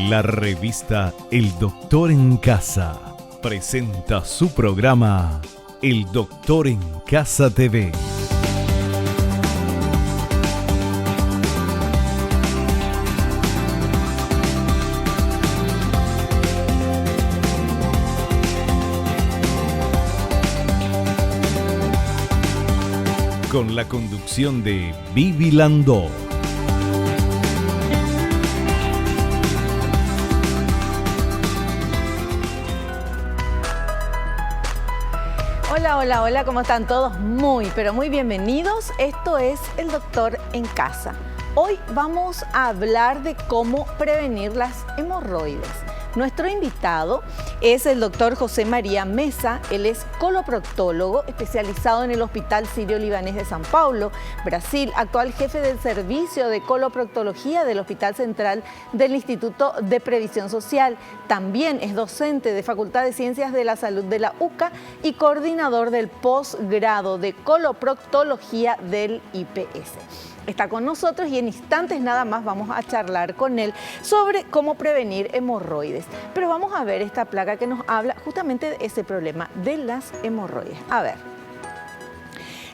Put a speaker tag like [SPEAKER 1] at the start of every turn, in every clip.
[SPEAKER 1] La revista El Doctor en Casa presenta su programa El Doctor en Casa TV. Con la conducción de Vivi Landó.
[SPEAKER 2] Hola, ¿cómo están todos? Muy bienvenidos. Esto es El Doctor en Casa. Hoy vamos a hablar de cómo prevenir las hemorroides. Nuestro invitado es el doctor José María Mesa. Él es coloproctólogo especializado en el Hospital Sirio-Libanés de São Paulo, Brasil, actual jefe del servicio de coloproctología del Hospital Central del Instituto de Previsión Social. También es docente de Facultad de Ciencias de la Salud de la UCA y coordinador del posgrado de coloproctología del IPS. Está con nosotros y en instantes nada más vamos a charlar con él sobre cómo prevenir hemorroides. Pero vamos a ver esta placa que nos habla justamente de ese problema de las hemorroides. A ver.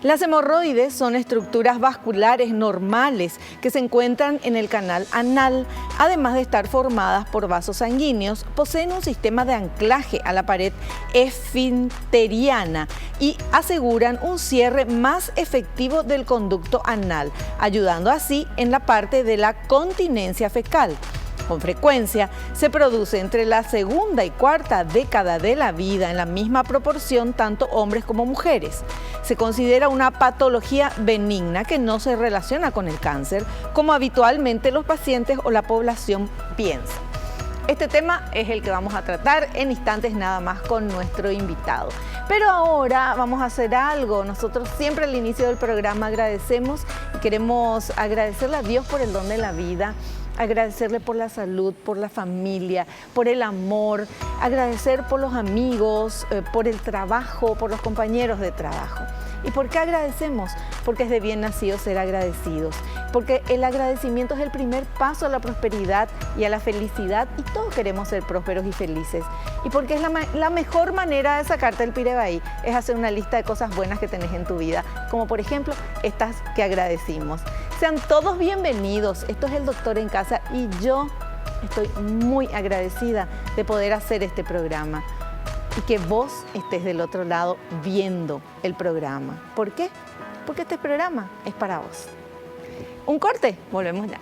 [SPEAKER 2] Las hemorroides son estructuras vasculares normales que se encuentran en el canal anal. Además de estar formadas por vasos sanguíneos, poseen un sistema de anclaje a la pared esfinteriana y aseguran un cierre más efectivo del conducto anal, ayudando así en la parte de la continencia fecal. Con frecuencia se produce entre la segunda y cuarta década de la vida en la misma proporción tanto hombres como mujeres. Se considera una patología benigna que no se relaciona con el cáncer, como habitualmente los pacientes o la población piensa. Este tema es el que vamos a tratar en instantes nada más con nuestro invitado. Pero ahora vamos a hacer algo. Nosotros siempre al inicio del programa agradecemos y queremos agradecerle a Dios por el don de la vida. Agradecerle por la salud, por la familia, por el amor, agradecer por los amigos, por el trabajo, por los compañeros de trabajo. ¿Y por qué agradecemos? Porque es de bien nacido ser agradecidos, porque el agradecimiento es el primer paso a la prosperidad y a la felicidad y todos queremos ser prósperos y felices. Y porque es la mejor manera de sacarte el pirebaí, es hacer una lista de cosas buenas que tenés en tu vida, como por ejemplo estas que agradecimos. Sean todos bienvenidos, esto es El Doctor en Casa y yo estoy muy agradecida de poder hacer este programa y que vos estés del otro lado viendo el programa. ¿Por qué? Porque este programa es para vos. Un corte, volvemos ya.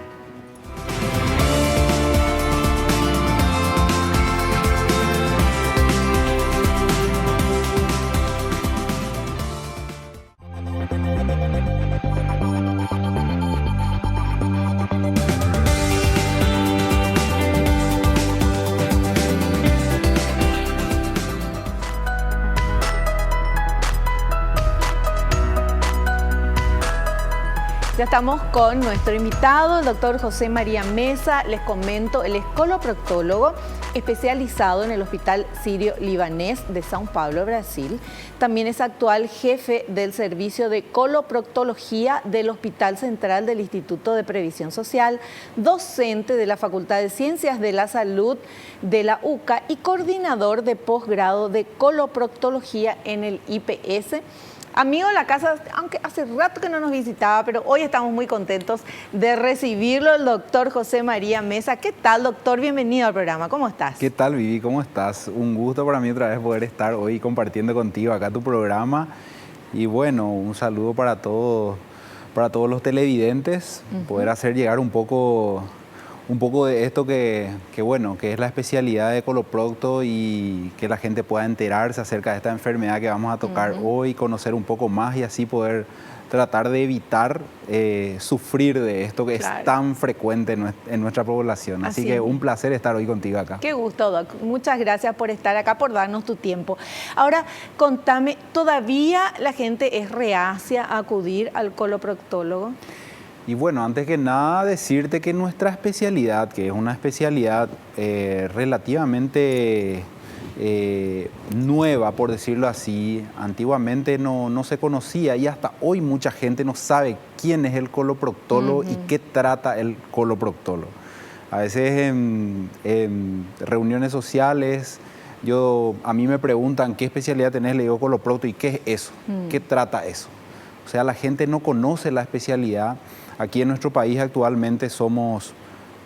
[SPEAKER 2] Ya estamos con nuestro invitado, el doctor José María Mesa. Les comento, él es coloproctólogo especializado en el Hospital Sirio-Libanés de São Paulo, Brasil. También es actual jefe del servicio de coloproctología del Hospital Central del Instituto de Previsión Social, docente de la Facultad de Ciencias de la Salud de la UCA y coordinador de posgrado de coloproctología en el IPS. Amigo de la casa, aunque hace rato que no nos visitaba, pero hoy estamos muy contentos de recibirlo, el doctor José María Mesa. ¿Qué tal, doctor? Bienvenido al programa. ¿Cómo estás?
[SPEAKER 3] ¿Qué tal, Vivi? ¿Cómo estás? Un gusto para mí otra vez poder estar hoy compartiendo contigo acá tu programa. Y bueno, un saludo para todos los televidentes, poder hacer llegar un poco de esto que es la especialidad de coloprocto y que la gente pueda enterarse acerca de esta enfermedad que vamos a tocar hoy, conocer un poco más y así poder tratar de evitar sufrir de esto que es tan frecuente en nuestra población. Así que un placer estar hoy contigo acá.
[SPEAKER 2] Qué gusto, Doc. Muchas gracias por estar acá, por darnos tu tiempo. Ahora, contame, ¿todavía la gente es reacia a acudir al coloproctólogo?
[SPEAKER 3] Y bueno, antes que nada decirte que nuestra especialidad, que es una especialidad relativamente nueva, por decirlo así, antiguamente no se conocía y hasta hoy mucha gente no sabe quién es el coloproctólogo y qué trata el coloproctólogo. A veces en reuniones sociales, a mí me preguntan qué especialidad tenés, le digo coloprocto, ¿y qué es eso? ¿Qué trata eso? O sea, la gente no conoce la especialidad. Aquí en nuestro país actualmente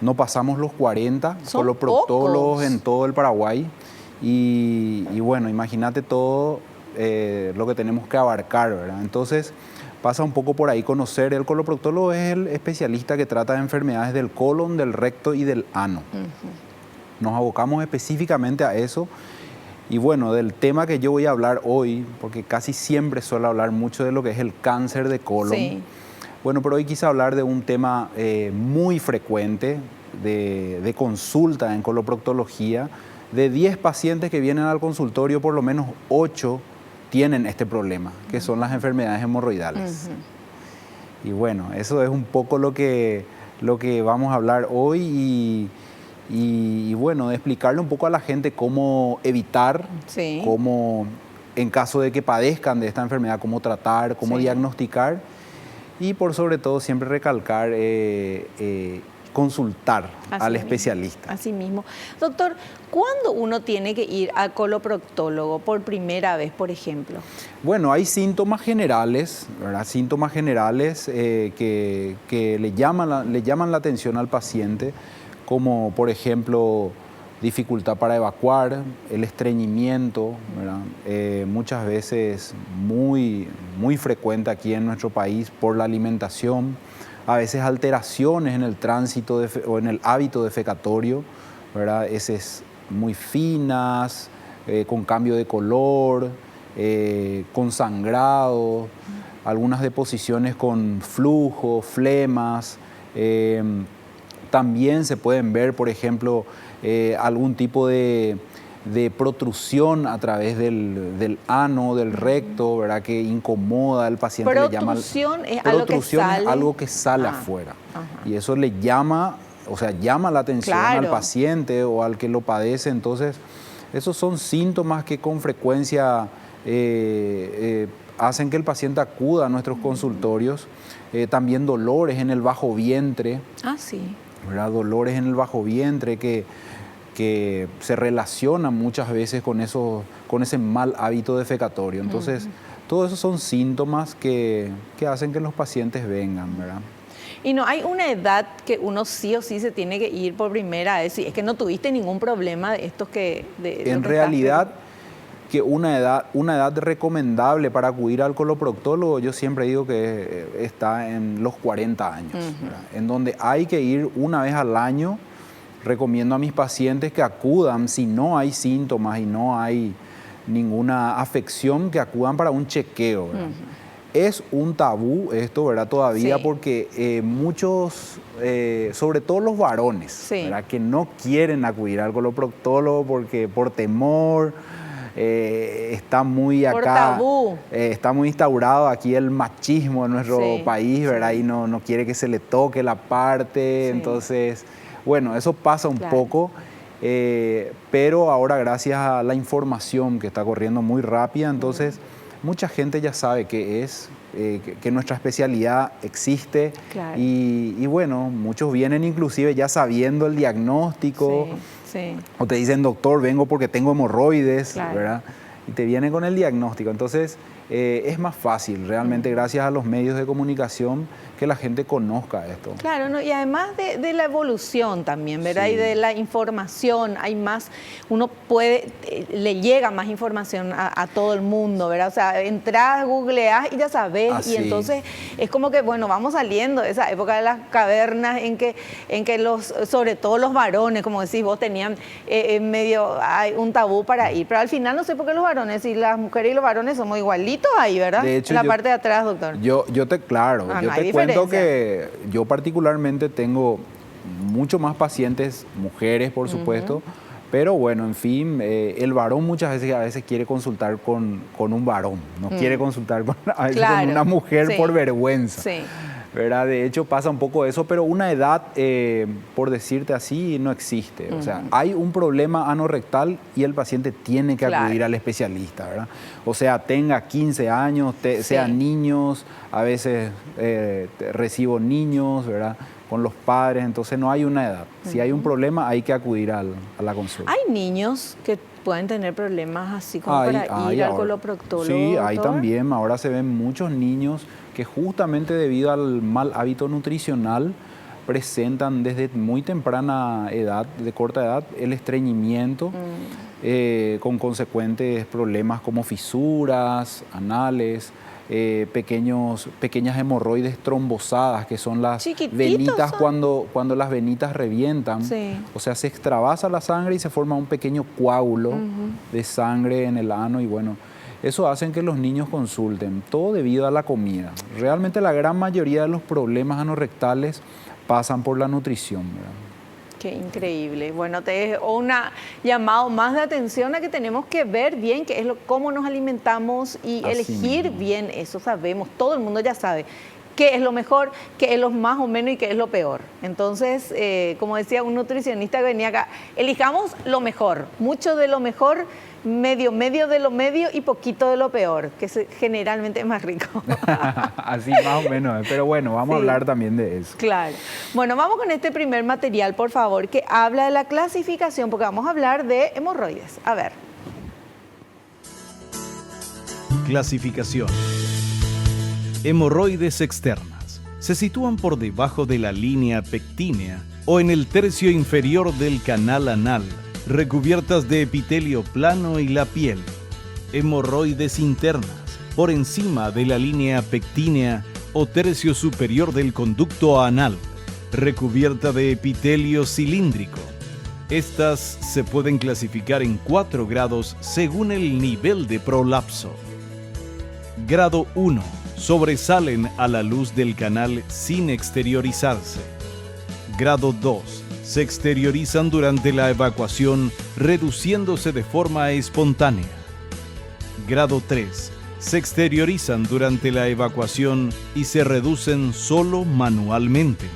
[SPEAKER 3] no pasamos los 40 coloproctólogos en todo el Paraguay. Y bueno, imagínate todo lo que tenemos que abarcar, ¿verdad? Entonces, pasa un poco por ahí conocer. El coloproctólogo es el especialista que trata de enfermedades del colon, del recto y del ano. Nos abocamos específicamente a eso. Y bueno, del tema que yo voy a hablar hoy, porque casi siempre suelo hablar mucho de lo que es el cáncer de colon. Sí. Bueno, pero hoy quise hablar de un tema muy frecuente de consulta en coloproctología. De 10 pacientes que vienen al consultorio, por lo menos 8 tienen este problema, que son las enfermedades hemorroidales. Y bueno, eso es un poco lo que vamos a hablar hoy y bueno, de explicarle un poco a la gente cómo evitar, cómo en caso de que padezcan de esta enfermedad, cómo tratar, cómo diagnosticar y por sobre todo siempre recalcar consultar al especialista.
[SPEAKER 2] Así mismo. Doctor, ¿cuándo uno tiene que ir al coloproctólogo por primera vez, por ejemplo?
[SPEAKER 3] Bueno, hay síntomas generales, ¿verdad? Síntomas generales que le llaman la atención al paciente, como por ejemplo dificultad para evacuar, el estreñimiento, ¿verdad? Muchas veces muy frecuente aquí en nuestro país por la alimentación. A veces alteraciones en el tránsito o en el hábito defecatorio, ¿verdad? Heces muy finas, con cambio de color, con sangrado, algunas deposiciones con flujo, flemas. También se pueden ver, por ejemplo, algún tipo de protrusión a través del ano, del recto, ¿verdad? Que incomoda al paciente.
[SPEAKER 2] Protrusión es algo que sale.
[SPEAKER 3] Es algo que sale afuera. Y eso le llama la atención al paciente o al que lo padece. Entonces, esos son síntomas que con frecuencia hacen que el paciente acuda a nuestros consultorios. También dolores en el bajo vientre. ¿Verdad? Dolores en el bajo vientre que se relacionan muchas veces con ese mal hábito defecatorio. Entonces, todos esos son síntomas que hacen que los pacientes vengan, ¿verdad?
[SPEAKER 2] Y no hay una edad que uno sí o sí se tiene que ir por primera vez. Es que no tuviste ningún problema de estos que...
[SPEAKER 3] En realidad, que una edad recomendable para acudir al coloproctólogo, yo siempre digo que está en los 40 años, ¿verdad? En donde hay que ir una vez al año. Recomiendo a mis pacientes que acudan, si no hay síntomas y no hay ninguna afección, que acudan para un chequeo, ¿verdad? Es un tabú esto, ¿verdad? Todavía porque muchos, sobre todo los varones, ¿verdad? Que no quieren acudir al coloproctólogo porque por temor, está muy acá,
[SPEAKER 2] por tabú.
[SPEAKER 3] Está muy instaurado aquí el machismo en nuestro país, ¿verdad? Y no quiere que se le toque la parte, entonces... Bueno, eso pasa un poco, pero ahora gracias a la información que está corriendo muy rápida, entonces mucha gente ya sabe que nuestra especialidad existe y bueno, muchos vienen inclusive ya sabiendo el diagnóstico o te dicen, doctor, vengo porque tengo hemorroides, ¿verdad? Y te vienen con el diagnóstico, entonces es más fácil realmente gracias a los medios de comunicación que la gente conozca esto.
[SPEAKER 2] Claro, ¿no? Y además de la evolución también, ¿verdad? Y de la información, hay más, uno le llega más información a todo el mundo, ¿verdad? O sea, entras, googleás y ya sabes, y entonces es como que, bueno, vamos saliendo de esa época de las cavernas en que sobre todo los varones, como decís vos, tenían hay un tabú para ir, pero al final no sé por qué los varones, y las mujeres y los varones somos igualitos ahí, ¿verdad? De hecho, en la parte de atrás, doctor.
[SPEAKER 3] Yo te cuento que yo particularmente tengo mucho más pacientes, mujeres por supuesto, pero bueno, en fin, el varón muchas veces a veces quiere consultar con un varón, no quiere consultar con una mujer por vergüenza. ¿Verdad? De hecho pasa un poco eso, pero una edad, por decirte así, no existe. O sea, hay un problema anorrectal y el paciente tiene que acudir al especialista, ¿verdad? O sea, tenga 15 años, sean niños, a veces recibo niños, ¿verdad? con los padres, entonces no hay una edad. Si hay un problema hay que acudir a la consulta.
[SPEAKER 2] ¿Hay niños que pueden tener problemas así como para ir al coloproctólogo?
[SPEAKER 3] Sí, hay
[SPEAKER 2] doctor?
[SPEAKER 3] también. Ahora se ven muchos niños que justamente debido al mal hábito nutricional presentan desde muy temprana edad, de corta edad, el estreñimiento con consecuentes problemas como fisuras anales, pequeñas hemorroides trombosadas, que son las venitas cuando las venitas revientan.
[SPEAKER 2] Sí.
[SPEAKER 3] O sea, se extravasa la sangre y se forma un pequeño coágulo de sangre en el ano y bueno, eso hace que los niños consulten, todo debido a la comida. Realmente la gran mayoría de los problemas anorrectales pasan por la nutrición, ¿verdad?
[SPEAKER 2] Qué increíble. Bueno, te dejo un llamado más de atención a que tenemos que ver bien qué es cómo nos alimentamos y
[SPEAKER 3] Así
[SPEAKER 2] elegir
[SPEAKER 3] mismo.
[SPEAKER 2] bien. Eso sabemos, todo el mundo ya sabe qué es lo mejor, qué es lo más o menos y qué es lo peor. Entonces, como decía un nutricionista que venía acá, elijamos lo mejor, mucho de lo mejor, medio de lo medio y poquito de lo peor, que generalmente es más rico.
[SPEAKER 3] Así más o menos, pero bueno, vamos a hablar también de eso.
[SPEAKER 2] Claro. Bueno, vamos con este primer material, por favor, que habla de la clasificación, porque vamos a hablar de hemorroides. A ver.
[SPEAKER 1] Clasificación. Hemorroides externas. Se sitúan por debajo de la línea pectínea o en el tercio inferior del canal anal, recubiertas de epitelio plano y la piel. Hemorroides internas, por encima de la línea pectínea o tercio superior del conducto anal, recubierta de epitelio cilíndrico. Estas se pueden clasificar en 4 grados según el nivel de prolapso. Grado 1. Sobresalen a la luz del canal sin exteriorizarse. Grado 2. Se exteriorizan durante la evacuación, reduciéndose de forma espontánea. Grado 3. Se exteriorizan durante la evacuación y se reducen solo manualmente.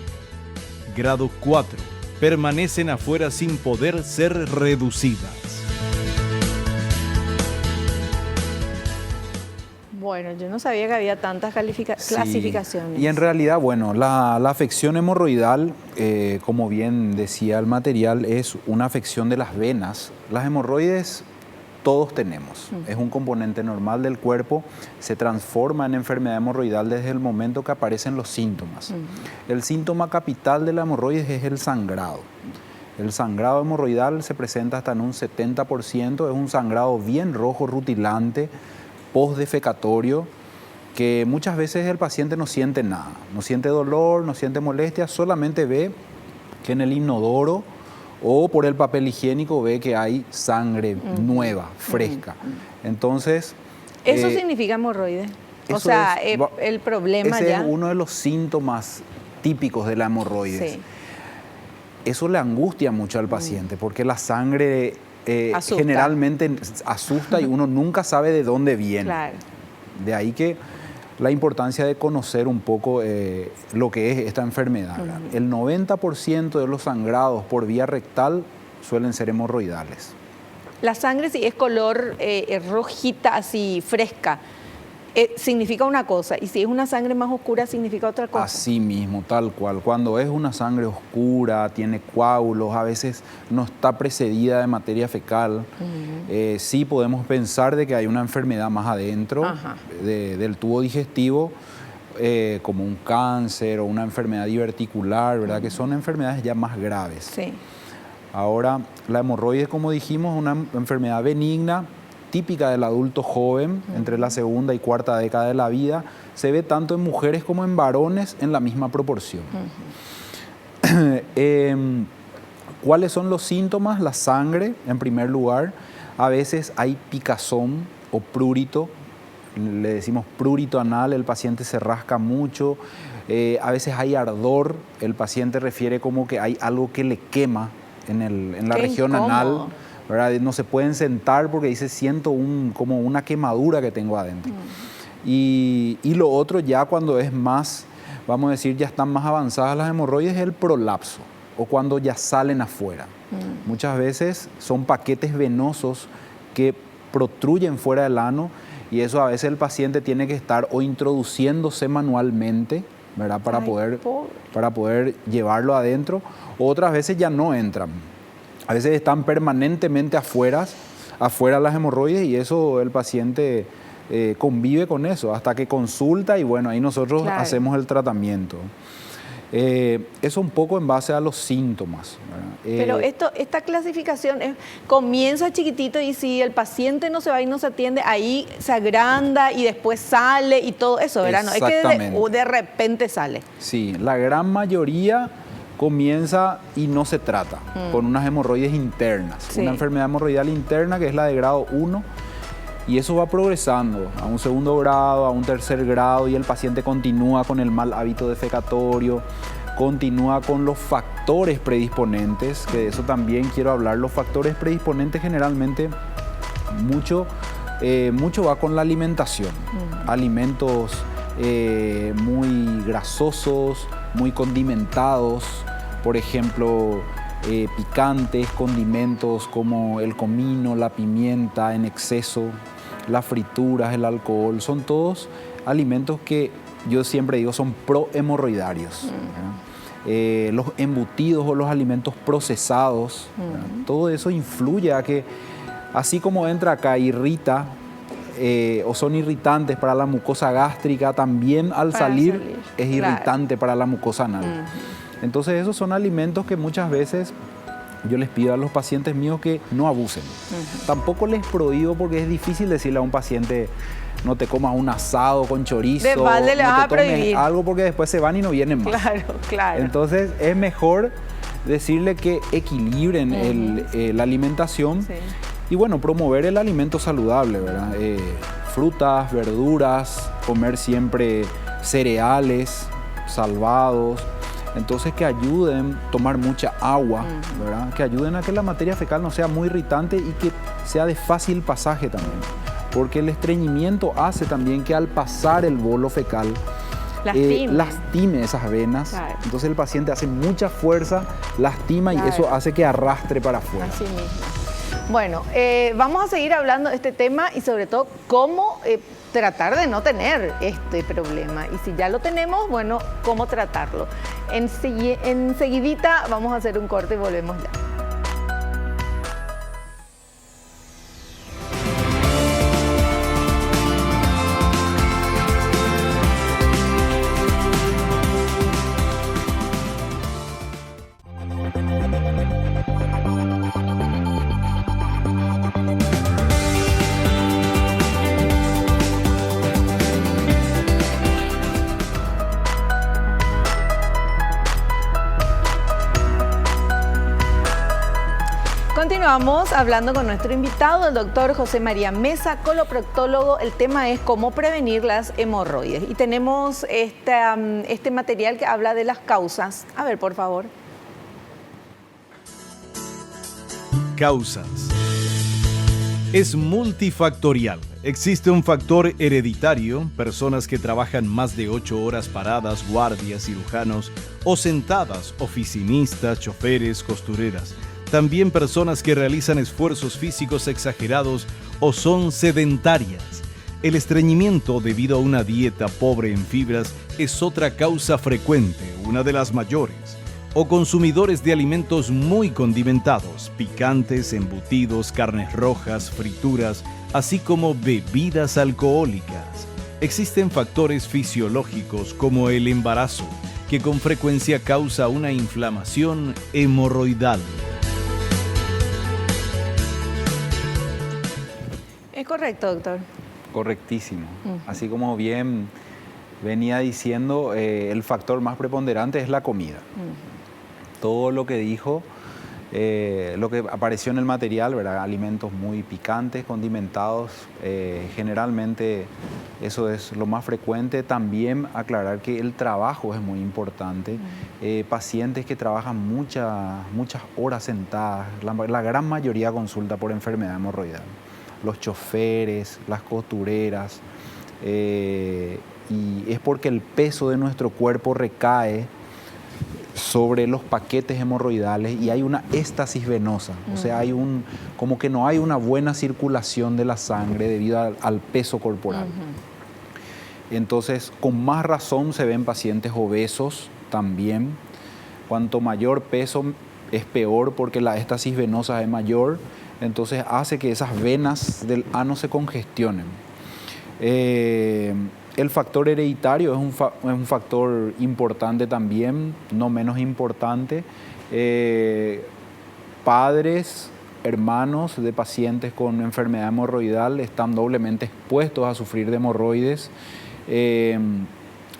[SPEAKER 1] Grado 4. Permanecen afuera sin poder ser reducidas.
[SPEAKER 2] Bueno, yo no sabía que había tantas clasificaciones.
[SPEAKER 3] Y en realidad, bueno, la afección hemorroidal, como bien decía el material, es una afección de las venas. Las hemorroides todos tenemos, es un componente normal del cuerpo, se transforma en enfermedad hemorroidal desde el momento que aparecen los síntomas. El síntoma capital de la hemorroides es el sangrado. El sangrado hemorroidal se presenta hasta en un 70%, es un sangrado bien rojo, rutilante, postdefecatorio, que muchas veces el paciente no siente nada, no siente dolor, no siente molestia, solamente ve que en el inodoro o por el papel higiénico ve que hay sangre nueva, fresca. Entonces...
[SPEAKER 2] ¿Eso significa hemorroide? O sea, el problema
[SPEAKER 3] ese
[SPEAKER 2] ya...
[SPEAKER 3] es uno de los síntomas típicos de la hemorroides.
[SPEAKER 2] Sí.
[SPEAKER 3] Eso le angustia mucho al paciente porque la sangre... generalmente asusta y uno nunca sabe de dónde viene.
[SPEAKER 2] Claro.
[SPEAKER 3] De ahí que la importancia de conocer un poco lo que es esta enfermedad. El 90% de los sangrados por vía rectal suelen ser hemorroidales.
[SPEAKER 2] La sangre, si es color rojita, así fresca, significa una cosa, y si es una sangre más oscura, significa otra cosa.
[SPEAKER 3] Así mismo, tal cual. Cuando es una sangre oscura, tiene coágulos, a veces no está precedida de materia fecal, sí podemos pensar de que hay una enfermedad más adentro del tubo digestivo, como un cáncer o una enfermedad diverticular, ¿verdad? Que son enfermedades ya más graves.
[SPEAKER 2] Sí.
[SPEAKER 3] Ahora, la hemorroides, como dijimos, es una enfermedad benigna, típica del adulto joven, entre la segunda y cuarta década de la vida, se ve tanto en mujeres como en varones en la misma proporción. ¿Cuáles son los síntomas? La sangre, en primer lugar. A veces hay picazón o prurito, le decimos prurito anal, el paciente se rasca mucho. A veces hay ardor, el paciente refiere como que hay algo que le quema en la región anal. ¿Verdad? No se pueden sentar porque dice, siento como una quemadura que tengo adentro. Y lo otro ya cuando es más, vamos a decir, ya están más avanzadas las hemorroides, es el prolapso o cuando ya salen afuera. Muchas veces son paquetes venosos que protruyen fuera del ano y eso a veces el paciente tiene que estar o introduciéndose manualmente, ¿verdad? Para
[SPEAKER 2] pobre.
[SPEAKER 3] poder llevarlo adentro. Otras veces ya no entran. A veces están permanentemente afuera las hemorroides, y eso el paciente convive con eso hasta que consulta, y bueno, ahí nosotros hacemos el tratamiento. Eso un poco en base a los síntomas, ¿verdad?
[SPEAKER 2] Pero esta clasificación comienza chiquitito, y si el paciente no se va y no se atiende, ahí se agranda y después sale y todo eso, ¿verdad? No es que de repente sale.
[SPEAKER 3] Sí, la gran mayoría comienza y no se trata con unas hemorroides internas, una enfermedad hemorroidal interna que es la de grado 1, y eso va progresando a un segundo grado, a un tercer grado, y el paciente continúa con el mal hábito defecatorio, continúa con los factores predisponentes, que de eso también quiero hablar. Los factores predisponentes generalmente mucho va con la alimentación, alimentos muy grasosos, muy condimentados, por ejemplo, picantes, condimentos como el comino, la pimienta en exceso, las frituras, el alcohol, son todos alimentos que yo siempre digo son prohemorroidarios. Los embutidos o los alimentos procesados, todo eso influye a que, así como entra acá, irrita, o son irritantes para la mucosa gástrica, también al salir es irritante para la mucosa anal. Entonces esos son alimentos que muchas veces yo les pido a los pacientes míos que no abusen. Tampoco les prohíbo, porque es difícil decirle a un paciente: no te comas un asado con chorizo,
[SPEAKER 2] de balde le vas a prohibir
[SPEAKER 3] algo, porque después se van y no vienen más.
[SPEAKER 2] Claro.
[SPEAKER 3] Entonces es mejor decirle que equilibren la alimentación. Y bueno, promover el alimento saludable, ¿verdad? Frutas, verduras, comer siempre cereales salvados. Entonces que ayuden, tomar mucha agua, ¿verdad? Que ayuden a que la materia fecal no sea muy irritante y que sea de fácil pasaje también. Porque el estreñimiento hace también que al pasar el bolo fecal lastime esas venas. Entonces el paciente hace mucha fuerza, lastima, y eso hace que arrastre para afuera.
[SPEAKER 2] Así mismo. Bueno, vamos a seguir hablando de este tema, y sobre todo cómo tratar de no tener este problema. Y si ya lo tenemos, bueno, cómo tratarlo. Enseguidita vamos a hacer un corte y volvemos ya. Continuamos hablando con nuestro invitado, el doctor José María Mesa, coloproctólogo. El tema es cómo prevenir las hemorroides. Y tenemos este material que habla de las causas. A ver, por favor.
[SPEAKER 1] Causas. Es multifactorial. Existe un factor hereditario, personas que trabajan más de 8 horas paradas, guardias, cirujanos o sentadas, oficinistas, choferes, costureras. También personas que realizan esfuerzos físicos exagerados o son sedentarias. El estreñimiento debido a una dieta pobre en fibras es otra causa frecuente, una de las mayores. O consumidores de alimentos muy condimentados, picantes, embutidos, carnes rojas, frituras, así como bebidas alcohólicas. Existen factores fisiológicos como el embarazo, que con frecuencia causa una inflamación hemorroidal.
[SPEAKER 2] ¿Es correcto, doctor?
[SPEAKER 3] Correctísimo. Así como bien venía diciendo, el factor más preponderante es la comida. Todo lo que dijo, lo que apareció en el material, ¿verdad? Alimentos muy picantes, condimentados, generalmente eso es lo más frecuente. También aclarar que el trabajo es muy importante. Pacientes que trabajan muchas horas sentadas, la gran mayoría consulta por enfermedad hemorroidal. Los choferes, las costureras, y es porque el peso de nuestro cuerpo recae sobre los paquetes hemorroidales y hay una éstasis venosa, o sea, como que no hay una buena circulación de la sangre debido al peso corporal. Entonces, con más razón se ven pacientes obesos también. Cuanto mayor peso es peor porque la éstasis venosa es mayor, entonces hace que esas venas del ano se congestionen. El factor hereditario es un factor importante también, no menos importante. Padres, hermanos de pacientes con enfermedad hemorroidal están doblemente expuestos a sufrir de hemorroides.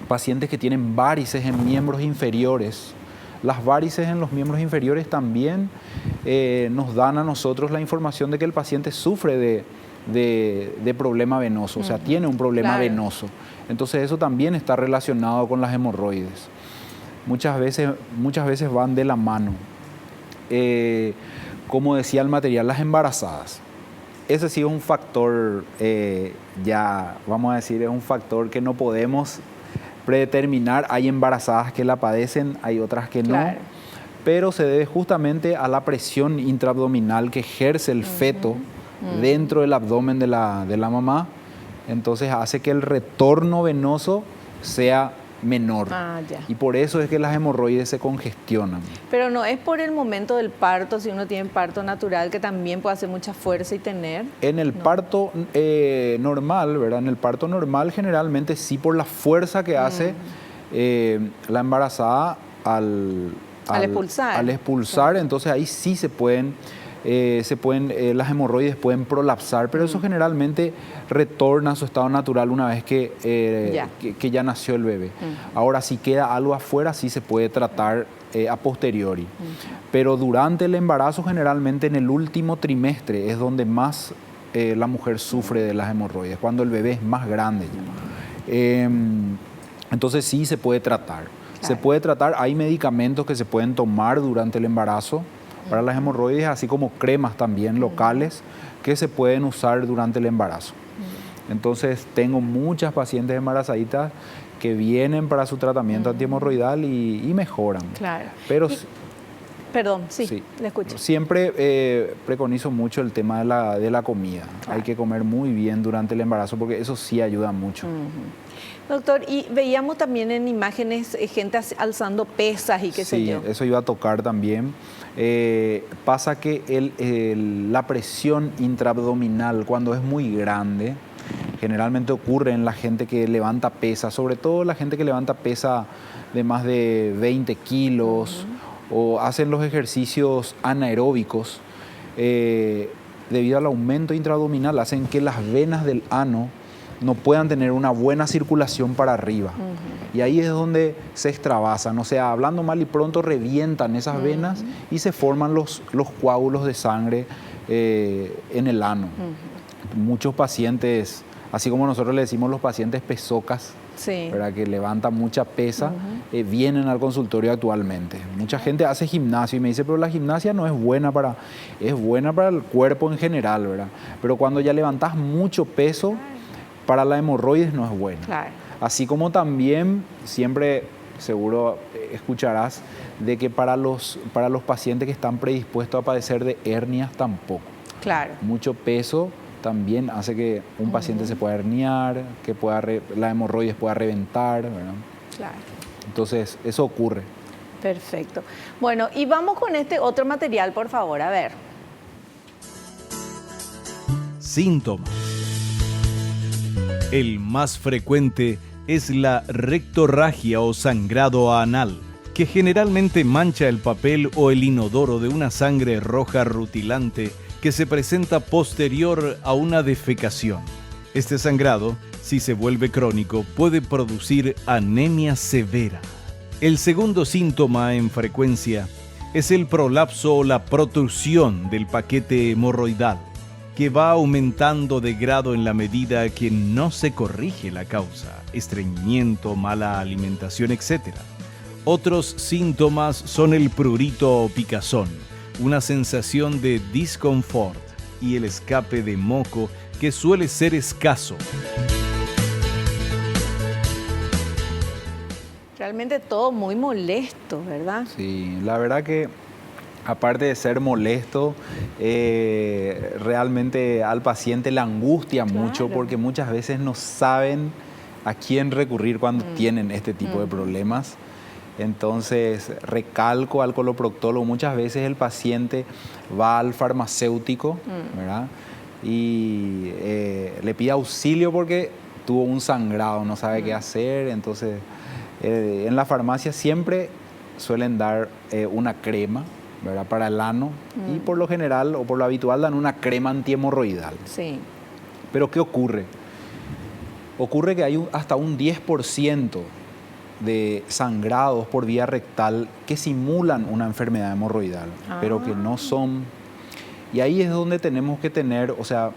[SPEAKER 3] Pacientes que tienen varices en miembros inferiores. Las varices en los miembros inferiores también nos dan a nosotros la información de que el paciente sufre de problema venoso, o sea, tiene un problema venoso. Entonces eso también está relacionado con las hemorroides. Muchas veces van de la mano. Como decía el material, las embarazadas. Ese sí es un factor, ya vamos a decir, es un factor que no podemos predeterminar. Hay embarazadas que la padecen, hay otras que no, pero se debe justamente a la presión intraabdominal que ejerce el feto dentro del abdomen de la mamá. Entonces hace que el retorno venoso sea menor. Y por eso es que las hemorroides se congestionan.
[SPEAKER 2] Pero no es por el momento del parto, si uno tiene parto natural, que también puede hacer mucha fuerza y tener.
[SPEAKER 3] En el parto normal, ¿verdad? En el parto normal generalmente sí, por la fuerza que hace la embarazada al expulsar, entonces ahí sí se pueden las hemorroides pueden prolapsar, pero eso generalmente retorna a su estado natural una vez que ya nació el bebé. Ahora, si queda algo afuera, sí se puede tratar a posteriori. Pero durante el embarazo, generalmente en el último trimestre, es donde más la mujer sufre de las hemorroides, cuando el bebé es más grande ya. Entonces sí se puede tratar. Se puede tratar, hay medicamentos que se pueden tomar durante el embarazo para las hemorroides, así como cremas también locales que se pueden usar durante el embarazo. Entonces tengo muchas pacientes embarazaditas que vienen para su tratamiento antihemorroidal y mejoran.
[SPEAKER 2] Claro.
[SPEAKER 3] Pero
[SPEAKER 2] perdón, sí, le escucho.
[SPEAKER 3] Siempre preconizo mucho el tema de la comida. Hay que comer muy bien durante el embarazo porque eso sí ayuda mucho.
[SPEAKER 2] Doctor, y veíamos también en imágenes gente alzando pesas y qué sé yo.
[SPEAKER 3] Sí, eso iba a tocar también. Pasa que la presión intraabdominal cuando es muy grande, generalmente ocurre en la gente que levanta pesas, sobre todo la gente que levanta pesa de más de 20 kilos o hacen los ejercicios anaeróbicos, debido al aumento intraabdominal, hacen que las venas del ano no puedan tener una buena circulación para arriba. Y ahí es donde se extravasan, o sea, hablando mal y pronto revientan esas venas y se forman los coágulos de sangre en el ano. Muchos pacientes, así como nosotros le decimos los pacientes pesocas, ¿verdad? Que levantan mucha pesa, vienen al consultorio actualmente. Mucha gente hace gimnasio y me dice, pero la gimnasia no es buena es buena para el cuerpo en general, ¿verdad? Pero cuando ya levantas mucho peso, para la hemorroides no es bueno. Así como también siempre seguro escucharás de que para los pacientes que están predispuestos a padecer de hernias tampoco. Mucho peso también hace que un paciente se pueda herniar, que la hemorroides pueda reventar, ¿verdad? Entonces eso ocurre.
[SPEAKER 2] Perfecto. Bueno, y vamos con este otro material, por favor, a ver.
[SPEAKER 1] Síntomas. El más frecuente es la rectorragia o sangrado anal, que generalmente mancha el papel o el inodoro de una sangre roja rutilante que se presenta posterior a una defecación. Este sangrado, si se vuelve crónico, puede producir anemia severa. El segundo síntoma en frecuencia es el prolapso o la protrusión del paquete hemorroidal, que va aumentando de grado en la medida que no se corrige la causa, estreñimiento, mala alimentación, etc. Otros síntomas son el prurito o picazón, una sensación de disconfort y el escape de moco que suele ser escaso.
[SPEAKER 2] Realmente todo muy molesto, ¿verdad?
[SPEAKER 3] Sí, la verdad que aparte de ser molesto, realmente al paciente le angustia mucho porque muchas veces no saben a quién recurrir cuando tienen este tipo de problemas. Entonces, recalco al coloproctólogo, muchas veces el paciente va al farmacéutico, ¿verdad? Y le pide auxilio porque tuvo un sangrado, no sabe qué hacer. Entonces, en la farmacia siempre suelen dar una crema, ¿verdad? Para el ano, y por lo general o por lo habitual dan una crema antihemorroidal.
[SPEAKER 2] Sí.
[SPEAKER 3] Pero ¿qué ocurre? Ocurre que hay hasta un 10% de sangrados por vía rectal que simulan una enfermedad hemorroidal, pero que no son. Y ahí es donde tenemos que tener, o sea,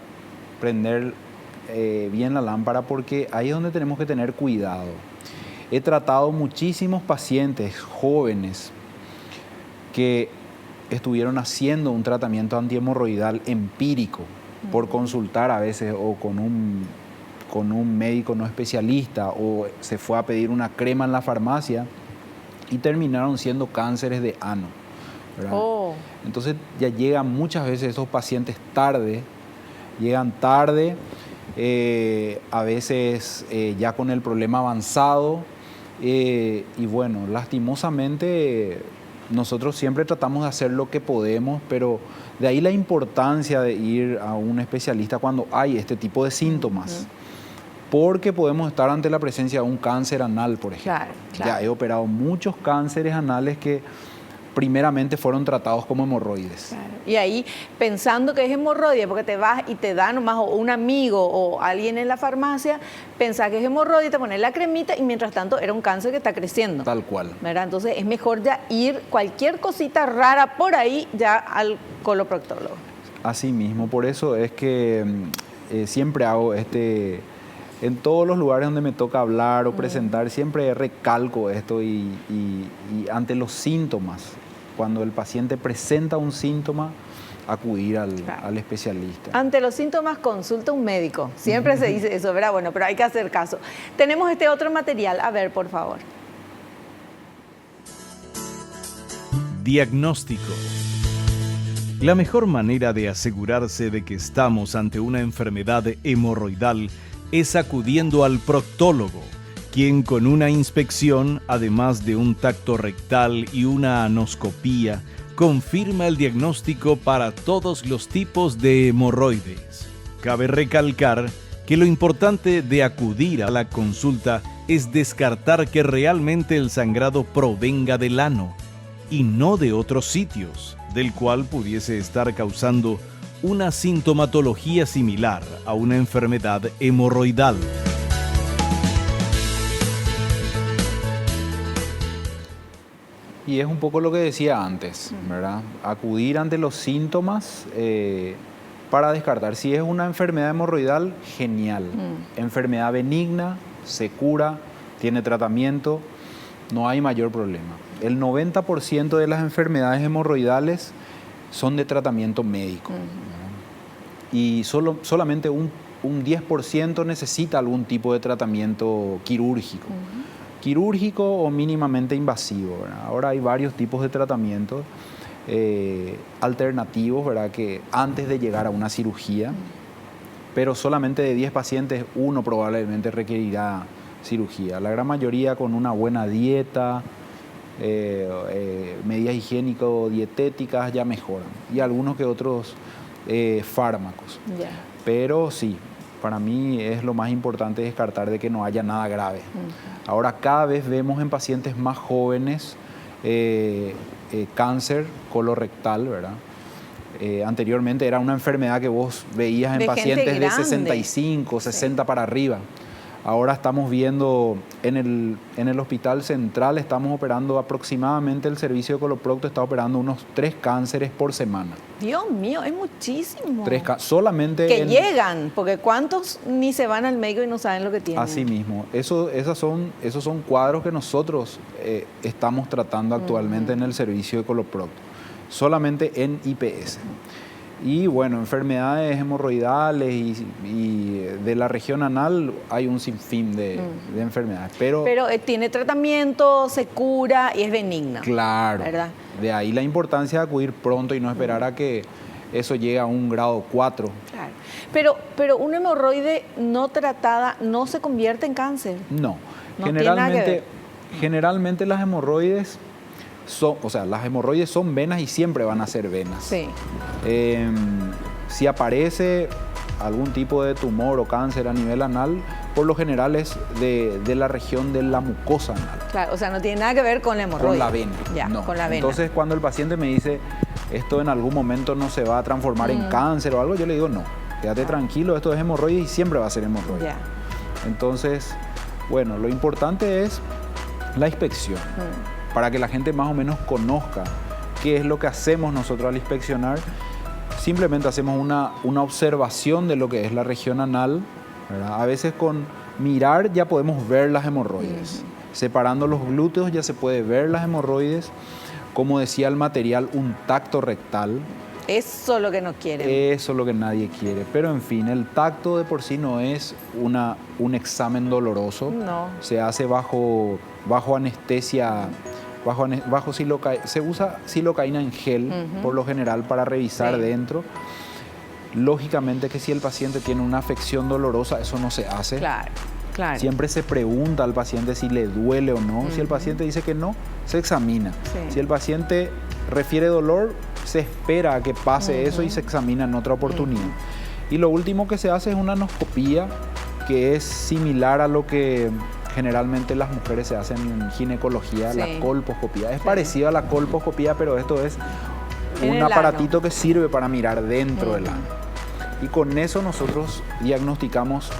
[SPEAKER 3] prender bien la lámpara, porque ahí es donde tenemos que tener cuidado. He tratado muchísimos pacientes jóvenes que estuvieron haciendo un tratamiento antihemorroidal empírico por consultar a veces o con un médico no especialista, o se fue a pedir una crema en la farmacia y terminaron siendo cánceres de ano, ¿verdad? Entonces ya llegan muchas veces esos pacientes tarde, llegan tarde, a veces ya con el problema avanzado, y bueno, lastimosamente nosotros siempre tratamos de hacer lo que podemos, pero de ahí la importancia de ir a un especialista cuando hay este tipo de síntomas. Porque podemos estar ante la presencia de un cáncer anal, por ejemplo.
[SPEAKER 2] Claro.
[SPEAKER 3] Ya he operado muchos cánceres anales que primeramente fueron tratados como hemorroides.
[SPEAKER 2] Claro. Y ahí, pensando que es hemorroide, porque te vas y te da nomás o un amigo o alguien en la farmacia, pensás que es hemorroide, te pones la cremita y mientras tanto era un cáncer que está creciendo.
[SPEAKER 3] Tal cual.
[SPEAKER 2] ¿Verdad? Entonces es mejor ya ir cualquier cosita rara por ahí ya al coloproctólogo. Así
[SPEAKER 3] mismo, por eso es que siempre hago en todos los lugares donde me toca hablar o presentar, siempre recalco esto y ante los síntomas, cuando el paciente presenta un síntoma, acudir al especialista.
[SPEAKER 2] Ante los síntomas, consulta a un médico. Siempre se dice eso, ¿verdad? Bueno, pero hay que hacer caso. Tenemos este otro material. A ver, por favor.
[SPEAKER 1] Diagnóstico. La mejor manera de asegurarse de que estamos ante una enfermedad hemorroidal es acudiendo al proctólogo, quien con una inspección, además de un tacto rectal y una anoscopía, confirma el diagnóstico para todos los tipos de hemorroides. Cabe recalcar que lo importante de acudir a la consulta es descartar que realmente el sangrado provenga del ano y no de otros sitios, del cual pudiese estar causando una sintomatología similar a una enfermedad hemorroidal.
[SPEAKER 3] Y es un poco lo que decía antes, ¿verdad? Acudir ante los síntomas para descartar. Si es una enfermedad hemorroidal, genial. Enfermedad benigna, se cura, tiene tratamiento, no hay mayor problema. El 90% de las enfermedades hemorroidales son de tratamiento médico. Y solamente un 10% necesita algún tipo de tratamiento quirúrgico. Quirúrgico o mínimamente invasivo, ¿verdad? Ahora hay varios tipos de tratamientos alternativos, ¿verdad? Que antes de llegar a una cirugía, pero solamente de 10 pacientes, uno probablemente requerirá cirugía. La gran mayoría con una buena dieta, medidas higiénico-dietéticas ya mejoran. Y algunos que otros fármacos. Pero sí, para mí es lo más importante descartar de que no haya nada grave. Ahora cada vez vemos en pacientes más jóvenes cáncer colorectal, ¿verdad? Anteriormente era una enfermedad que vos veías en pacientes de 65, 60 para arriba. Ahora estamos viendo en el Hospital Central, estamos operando aproximadamente, el servicio de Coloprocto está operando unos 3 cánceres por semana.
[SPEAKER 2] Dios mío, es muchísimo.
[SPEAKER 3] Solamente
[SPEAKER 2] que llegan, porque ¿cuántos ni se van al médico y no saben lo que tienen?
[SPEAKER 3] Así mismo. Esos son cuadros que nosotros estamos tratando actualmente en el servicio de Coloprocto. Solamente en IPS. Y bueno, enfermedades hemorroidales y de la región anal hay un sinfín de enfermedades. Pero
[SPEAKER 2] tiene tratamiento, se cura y es benigna.
[SPEAKER 3] Claro.
[SPEAKER 2] ¿Verdad?
[SPEAKER 3] De ahí la importancia de acudir pronto y no esperar a que eso llega a un grado 4.
[SPEAKER 2] Claro. Pero una hemorroide no tratada no se convierte en cáncer.
[SPEAKER 3] No,
[SPEAKER 2] No tiene nada que ver.
[SPEAKER 3] generalmente las hemorroides las hemorroides son venas y siempre van a ser venas.
[SPEAKER 2] Sí.
[SPEAKER 3] Si aparece algún tipo de tumor o cáncer a nivel anal, por lo general es de la región de la mucosa anal.
[SPEAKER 2] Claro, o sea, no tiene nada que ver con la hemorroide.
[SPEAKER 3] Con la vena.
[SPEAKER 2] Ya,
[SPEAKER 3] no.
[SPEAKER 2] con la vena.
[SPEAKER 3] Entonces, cuando el paciente me dice, esto en algún momento no se va a transformar en cáncer o algo, yo le digo, no, quédate tranquilo, esto es hemorroide y siempre va a ser hemorroide.
[SPEAKER 2] Ya.
[SPEAKER 3] Entonces, bueno, lo importante es la inspección, para que la gente más o menos conozca qué es lo que hacemos nosotros al inspeccionar. Simplemente hacemos una observación de lo que es la región anal, ¿verdad? A veces con mirar ya podemos ver las hemorroides. Separando los glúteos ya se puede ver las hemorroides. Como decía el material, un tacto rectal.
[SPEAKER 2] Eso es lo que no quieren.
[SPEAKER 3] Eso es lo que nadie quiere. Pero en fin, el tacto de por sí no es un examen doloroso.
[SPEAKER 2] No.
[SPEAKER 3] Se hace bajo anestesia. Se usa silocaína en gel, por lo general, para revisar dentro. Lógicamente que si el paciente tiene una afección dolorosa, eso no se hace.
[SPEAKER 2] Claro, claro.
[SPEAKER 3] Siempre se pregunta al paciente si le duele o no. Si el paciente dice que no, se examina.
[SPEAKER 2] Sí.
[SPEAKER 3] Si el paciente refiere dolor, se espera a que pase eso y se examina en otra oportunidad. Y lo último que se hace es una anoscopía, que es similar a lo que generalmente las mujeres se hacen en ginecología, la colposcopía. Es parecido a la colposcopía, pero esto es un aparatito que sirve para mirar dentro del ano. Y con eso nosotros diagnosticamos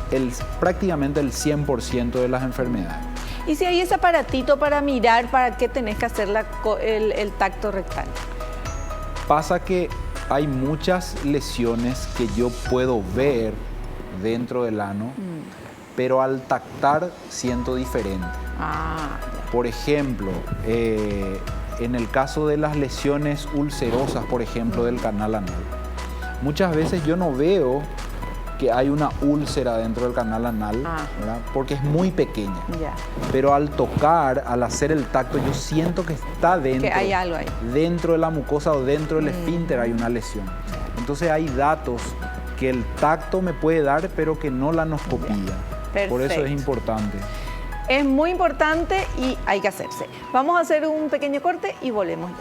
[SPEAKER 3] prácticamente el 100% de las enfermedades.
[SPEAKER 2] Y si hay ese aparatito para mirar, ¿para qué tenés que hacer el tacto rectal?
[SPEAKER 3] Pasa que hay muchas lesiones que yo puedo ver dentro del ano, pero al tactar siento diferente. Por ejemplo, en el caso de las lesiones ulcerosas, por ejemplo, del canal anal, muchas veces yo no veo que hay una úlcera dentro del canal anal, ¿verdad? Porque es muy pequeña. Pero al tocar, al hacer el tacto, yo siento que está dentro.
[SPEAKER 2] Que hay algo ahí.
[SPEAKER 3] Dentro de la mucosa o dentro del esfínter hay una lesión. Entonces hay datos que el tacto me puede dar, pero que no la anoscopía. Por eso es importante.
[SPEAKER 2] Es muy importante y hay que hacerse. Vamos a hacer un pequeño corte y volvemos ya.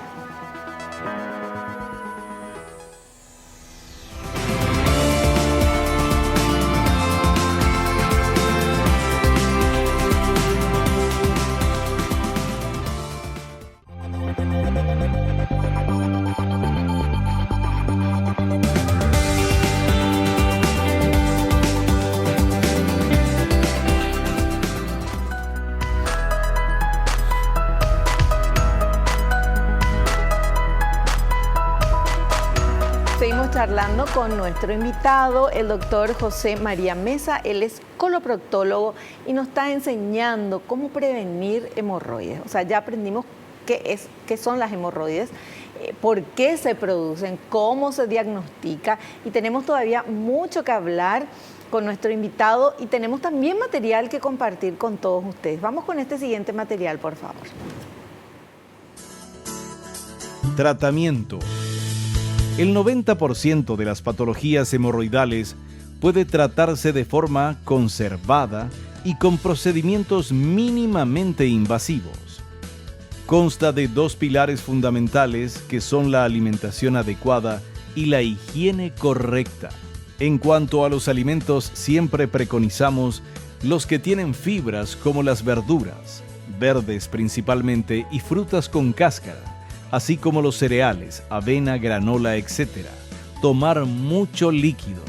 [SPEAKER 2] Seguimos charlando con nuestro invitado, el doctor José María Mesa. Él es coloproctólogo y nos está enseñando cómo prevenir hemorroides. O sea, ya aprendimos qué son las hemorroides, por qué se producen, cómo se diagnostica, y tenemos todavía mucho que hablar con nuestro invitado y tenemos también material que compartir con todos ustedes. Vamos con este siguiente material, por favor.
[SPEAKER 1] Tratamiento. El 90% de las patologías hemorroidales puede tratarse de forma conservada y con procedimientos mínimamente invasivos. Consta de dos pilares fundamentales que son la alimentación adecuada y la higiene correcta. En cuanto a los alimentos, siempre preconizamos los que tienen fibras como las verduras, verdes principalmente, y frutas con cáscara, así como los cereales, avena, granola, etc. Tomar mucho líquido.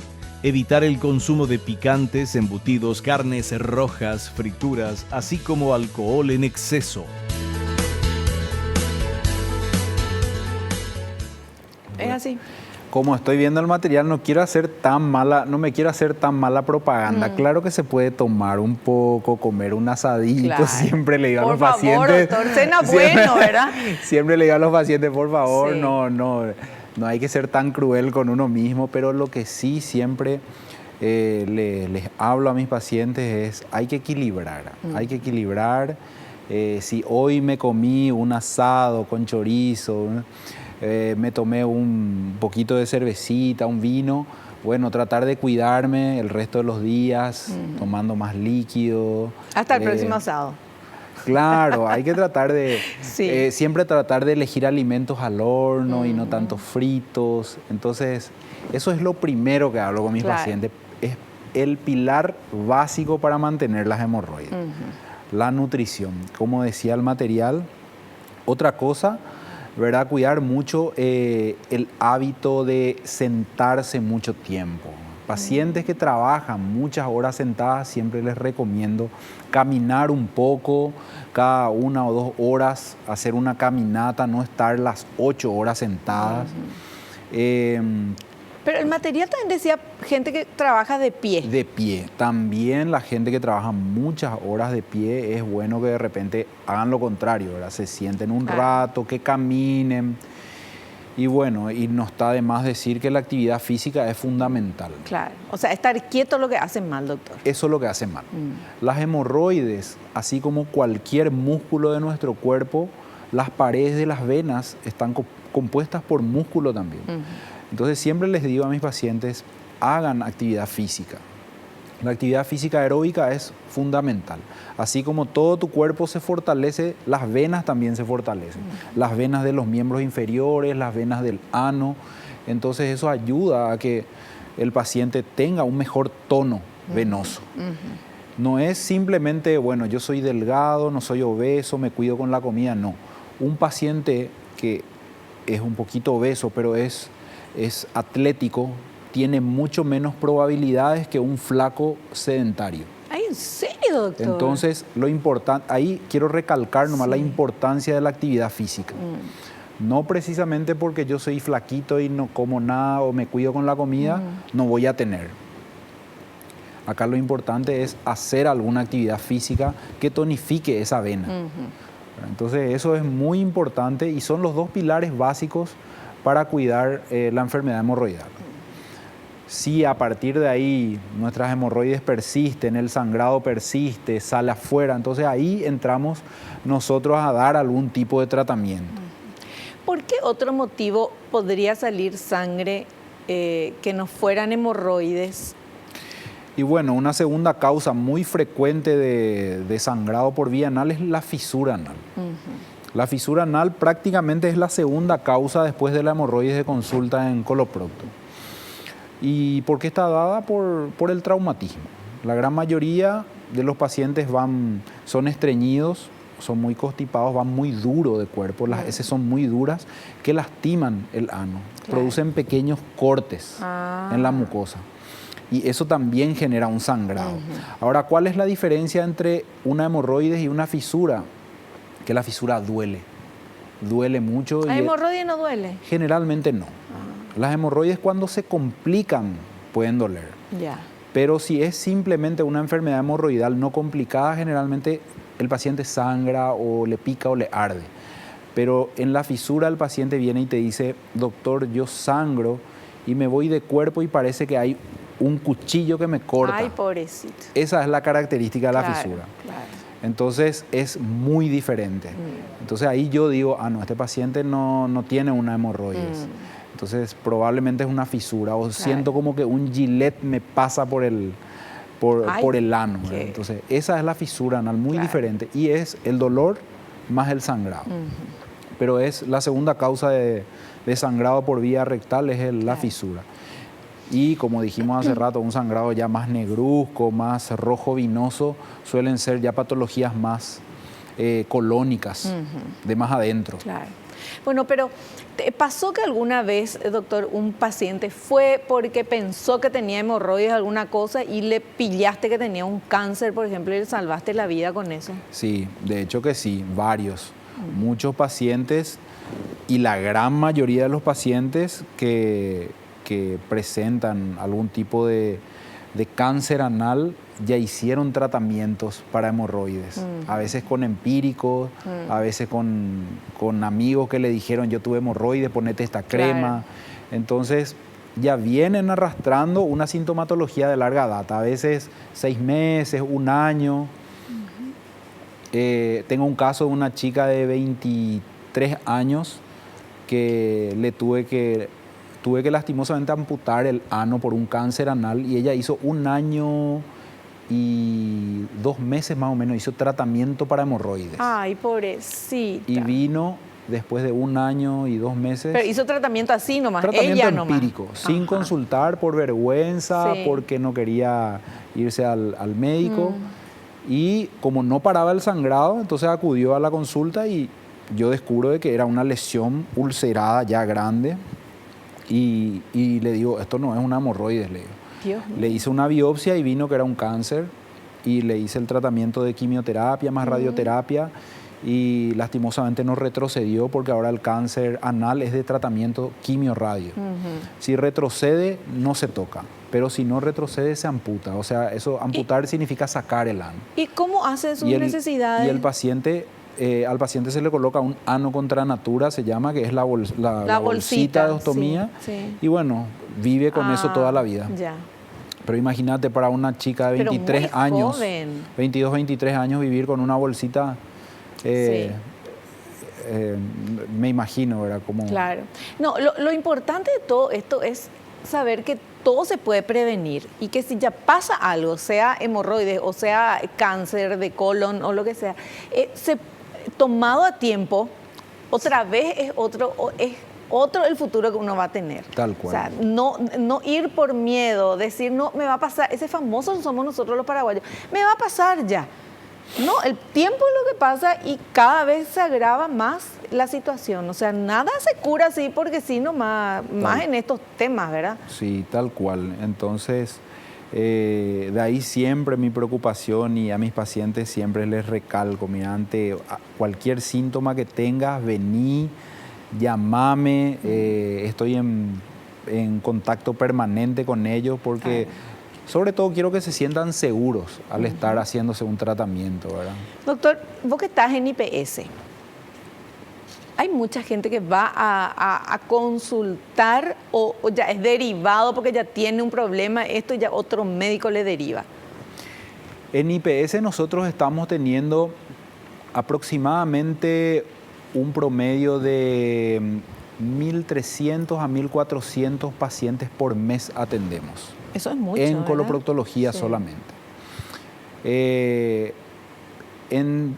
[SPEAKER 1] Evitar el consumo de picantes, embutidos, carnes rojas, frituras, así como alcohol en exceso.
[SPEAKER 2] Es así.
[SPEAKER 3] Como estoy viendo el material, no me quiero hacer tan mala propaganda. Claro que se puede tomar un poco, comer un asadito.
[SPEAKER 2] Claro.
[SPEAKER 3] Siempre le digo a los
[SPEAKER 2] favor,
[SPEAKER 3] pacientes.
[SPEAKER 2] Doctor, cena bueno, ¿verdad?
[SPEAKER 3] Siempre le digo a los pacientes, por favor,
[SPEAKER 2] Sí.
[SPEAKER 3] no hay que ser tan cruel con uno mismo, pero lo que sí siempre les hablo a mis pacientes es, hay que equilibrar. Hay que equilibrar. Si hoy me comí un asado con chorizo, me tomé un poquito de cervecita, un vino. Bueno, tratar de cuidarme el resto de los días, tomando más líquido.
[SPEAKER 2] Hasta el próximo asado.
[SPEAKER 3] Claro, hay que tratar de,
[SPEAKER 2] Sí.
[SPEAKER 3] siempre tratar de elegir alimentos al horno y no tanto fritos. Entonces, eso es lo primero que hablo con mis pacientes. Es el pilar básico para mantener las hemorroides. La nutrición. Como decía el material, otra cosa, ¿verdad? Cuidar mucho el hábito de sentarse mucho tiempo. Pacientes que trabajan muchas horas sentadas, siempre les recomiendo caminar un poco, cada 1 o 2 horas, hacer una caminata, no estar las 8 horas sentadas.
[SPEAKER 2] Pero el material también decía gente que trabaja de pie.
[SPEAKER 3] De pie. También la gente que trabaja muchas horas de pie, es bueno que de repente hagan lo contrario, ¿verdad? Se sienten un rato, que caminen. Y bueno, y no está de más decir que la actividad física es fundamental.
[SPEAKER 2] Claro, o sea, estar quieto es lo que hace mal, doctor.
[SPEAKER 3] Eso es lo que hace mal. Las hemorroides, así como cualquier músculo de nuestro cuerpo, las paredes de las venas están compuestas por músculo también. Entonces siempre les digo a mis pacientes, hagan actividad física. La actividad física aeróbica es fundamental. Así como todo tu cuerpo se fortalece, las venas también se fortalecen. Las venas de los miembros inferiores, las venas del ano. Entonces eso ayuda a que el paciente tenga un mejor tono venoso. No es simplemente, bueno, yo soy delgado, no soy obeso, me cuido con la comida, no. Un paciente que es un poquito obeso, pero es atlético, tiene mucho menos probabilidades que un flaco sedentario.
[SPEAKER 2] Ay, ¿en serio, doctor?
[SPEAKER 3] Entonces, lo importante, ahí quiero recalcar nomás la importancia de la actividad física. No precisamente porque yo soy flaquito y no como nada o me cuido con la comida, no voy a tener. Acá lo importante es hacer alguna actividad física que tonifique esa vena. Entonces, eso es muy importante y son los 2 pilares básicos para cuidar la enfermedad hemorroidal. Si a partir de ahí nuestras hemorroides persisten, el sangrado persiste, sale afuera, entonces ahí entramos nosotros a dar algún tipo de tratamiento.
[SPEAKER 2] ¿Por qué otro motivo podría salir sangre que no fueran hemorroides?
[SPEAKER 3] Y bueno, una segunda causa muy frecuente de sangrado por vía anal es la fisura anal. La fisura anal prácticamente es la segunda causa después de la hemorroides de consulta en coloprocto. ¿Y por qué está dada? Por el traumatismo. La gran mayoría de los pacientes son estreñidos, son muy constipados, van muy duro de cuerpo, las heces son muy duras que lastiman el ano, producen pequeños cortes en la mucosa. Y eso también genera un sangrado. Ahora, ¿cuál es la diferencia entre una hemorroides y una fisura? Que la fisura duele. Duele mucho.
[SPEAKER 2] ¿La hemorroide no duele?
[SPEAKER 3] Generalmente no. Las hemorroides cuando se complican pueden doler. Pero si es simplemente una enfermedad hemorroidal no complicada, generalmente el paciente sangra o le pica o le arde. Pero en la fisura el paciente viene y te dice, doctor, yo sangro y me voy de cuerpo y parece que hay un cuchillo que me corta.
[SPEAKER 2] Ay, pobrecito.
[SPEAKER 3] Esa es la característica de la fisura. Entonces es muy diferente. Entonces ahí yo digo, no, este paciente no tiene una hemorroides. Entonces probablemente es una fisura o siento como que un gilet me pasa por el ano. Entonces esa es la fisura anal, muy diferente. Y es el dolor más el sangrado. Pero es la segunda causa de sangrado por vía rectal, es la fisura. Y como dijimos hace rato, un sangrado ya más negruzco, más rojo vinoso, suelen ser ya patologías más colónicas, de más adentro.
[SPEAKER 2] Bueno, pero ¿te pasó que alguna vez, doctor, un paciente fue porque pensó que tenía hemorroides alguna cosa y le pillaste que tenía un cáncer, por ejemplo, y le salvaste la vida con eso?
[SPEAKER 3] Sí, de hecho que sí, varios. Muchos pacientes y la gran mayoría de los pacientes que presentan algún tipo de cáncer anal ya hicieron tratamientos para hemorroides, a veces con empíricos, a veces con amigos que le dijeron yo tuve hemorroides, ponete esta crema. Entonces ya vienen arrastrando una sintomatología de larga data, a veces 6 meses, 1 año. Tengo un caso de una chica de 23 años que tuve que lastimosamente amputar el ano por un cáncer anal, y ella hizo 1 año y 2 meses más o menos, hizo tratamiento para hemorroides.
[SPEAKER 2] Ay, pobrecita.
[SPEAKER 3] Y vino después de 1 año y 2 meses.
[SPEAKER 2] Pero hizo tratamiento así nomás,
[SPEAKER 3] Tratamiento
[SPEAKER 2] ella
[SPEAKER 3] empírico,
[SPEAKER 2] nomás.
[SPEAKER 3] sin consultar, por vergüenza,
[SPEAKER 2] Sí.
[SPEAKER 3] porque no quería irse al médico. Y como no paraba el sangrado, entonces acudió a la consulta y yo descubro de que era una lesión ulcerada ya grande. Y le digo, esto no es una hemorroides, le digo.
[SPEAKER 2] Dios mío.
[SPEAKER 3] Le hice una biopsia y vino que era un cáncer, y le hice el tratamiento de quimioterapia más radioterapia, y lastimosamente no retrocedió, porque ahora el cáncer anal es de tratamiento quimio-radio. Si retrocede, no se toca, pero si no retrocede, se amputa. O sea, eso, amputar significa sacar el ano.
[SPEAKER 2] ¿Y cómo hace sus necesidades?
[SPEAKER 3] Y el paciente, al paciente se le coloca un ano contra natura, se llama, que es la bolsita de ostomía.
[SPEAKER 2] Sí.
[SPEAKER 3] Y bueno, vive con eso toda la vida.
[SPEAKER 2] Ya.
[SPEAKER 3] Pero imagínate, para una chica de 23
[SPEAKER 2] Pero muy
[SPEAKER 3] años,
[SPEAKER 2] joven.
[SPEAKER 3] 22, 23 años, vivir con una bolsita, me imagino, ¿verdad? Como...
[SPEAKER 2] Claro. No, lo importante de todo esto es saber que todo se puede prevenir, y que si ya pasa algo, sea hemorroides o sea cáncer de colon o lo que sea, tomado a tiempo, otra vez es otro el futuro que uno va a tener.
[SPEAKER 3] Tal cual.
[SPEAKER 2] O sea, no ir por miedo, decir, no, me va a pasar, ese famoso somos nosotros los paraguayos, me va a pasar ya. No, el tiempo es lo que pasa, y cada vez se agrava más la situación. O sea, nada se cura así porque sí, más en estos temas, ¿verdad?
[SPEAKER 3] Sí, tal cual. Entonces, de ahí siempre mi preocupación, y a mis pacientes siempre les recalco, mira, ante cualquier síntoma que tengas, vení, llamame, estoy en contacto permanente con ellos, porque sobre todo quiero que se sientan seguros al estar haciéndose un tratamiento, ¿verdad?
[SPEAKER 2] Doctor, vos que estás en IPS, hay mucha gente que va a consultar o ya es derivado porque ya tiene un problema, esto ya otro médico le deriva.
[SPEAKER 3] En IPS nosotros estamos teniendo aproximadamente un promedio de 1.300 a 1.400 pacientes por mes atendemos.
[SPEAKER 2] Eso es mucho,
[SPEAKER 3] En
[SPEAKER 2] ¿verdad?
[SPEAKER 3] coloproctología solamente.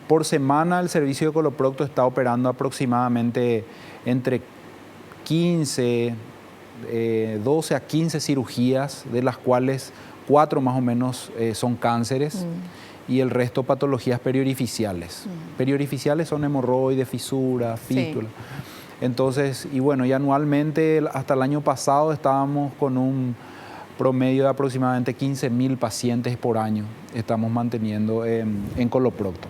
[SPEAKER 3] Por semana el servicio de coloprocto está operando aproximadamente entre 12 a 15 cirugías, de las cuales 4 más o menos son cánceres, y el resto patologías periorificiales. Periorificiales son hemorroides, fisuras, fístulas. Entonces, y bueno, y anualmente hasta el año pasado estábamos con un promedio de aproximadamente 15.000 pacientes por año estamos manteniendo en coloprocto.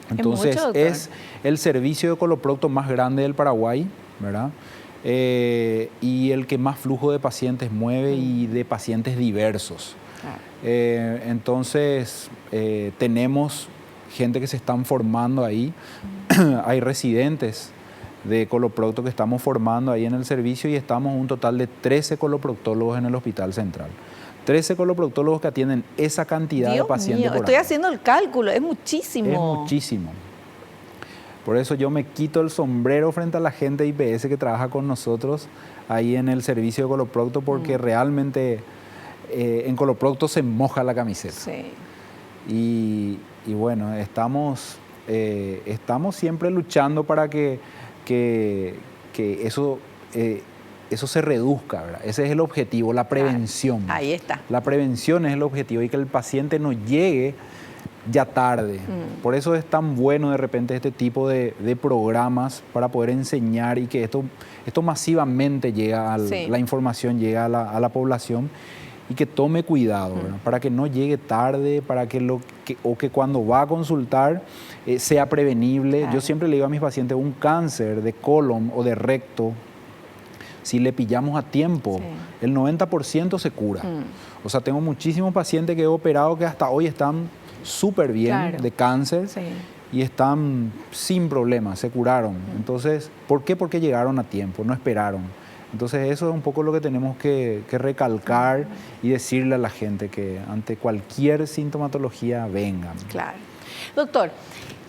[SPEAKER 3] Entonces, es el servicio de coloprocto más grande del Paraguay, ¿verdad? Y el que más flujo de pacientes mueve, y de pacientes diversos. Entonces, tenemos gente que se están formando ahí, hay residentes de coloprocto que estamos formando ahí en el servicio, y estamos un total de 13 coloproctólogos en el Hospital Central. 13 coloproctólogos que atienden esa cantidad de pacientes.
[SPEAKER 2] Dios mío, estoy haciendo el cálculo, es muchísimo.
[SPEAKER 3] Es muchísimo. Por eso yo me quito el sombrero frente a la gente de IPS que trabaja con nosotros ahí en el servicio de coloprocto, porque realmente en coloprocto se moja la camiseta.
[SPEAKER 2] Sí.
[SPEAKER 3] Y bueno, estamos siempre luchando para que eso se reduzca, ¿verdad? Ese es el objetivo, la prevención.
[SPEAKER 2] Ahí está.
[SPEAKER 3] La prevención es el objetivo, y que el paciente no llegue ya tarde. Por eso es tan bueno de repente este tipo de programas, para poder enseñar, y que esto masivamente llega la información llega a la población, y que tome cuidado, ¿verdad? Para que no llegue tarde, para que que cuando va a consultar sea prevenible. Claro. Yo siempre le digo a mis pacientes, un cáncer de colon o de recto, si le pillamos a tiempo, el 90% se cura. O sea, tengo muchísimos pacientes que he operado que hasta hoy están súper bien de cáncer, y están sin problemas, se curaron. Entonces, ¿por qué? Porque llegaron a tiempo, no esperaron. Entonces, eso es un poco lo que tenemos que recalcar y decirle a la gente, que ante cualquier sintomatología vengan.
[SPEAKER 2] Claro. Doctor,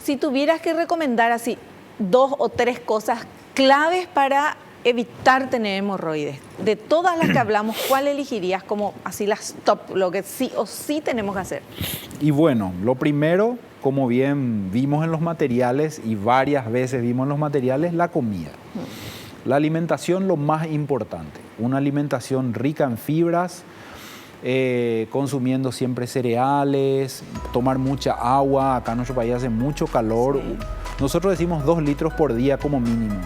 [SPEAKER 2] si tuvieras que recomendar así 2 o 3 cosas claves para evitar tener hemorroides. De todas las que hablamos, ¿cuál elegirías como así las top, lo que sí o sí tenemos que hacer?
[SPEAKER 3] Y bueno, lo primero, como bien vimos en los materiales y varias veces vimos en los materiales, la comida. La alimentación, lo más importante. Una alimentación rica en fibras, consumiendo siempre cereales, tomar mucha agua. Acá en nuestro país hace mucho calor.
[SPEAKER 2] Sí.
[SPEAKER 3] Nosotros decimos 2 litros por día como mínimo.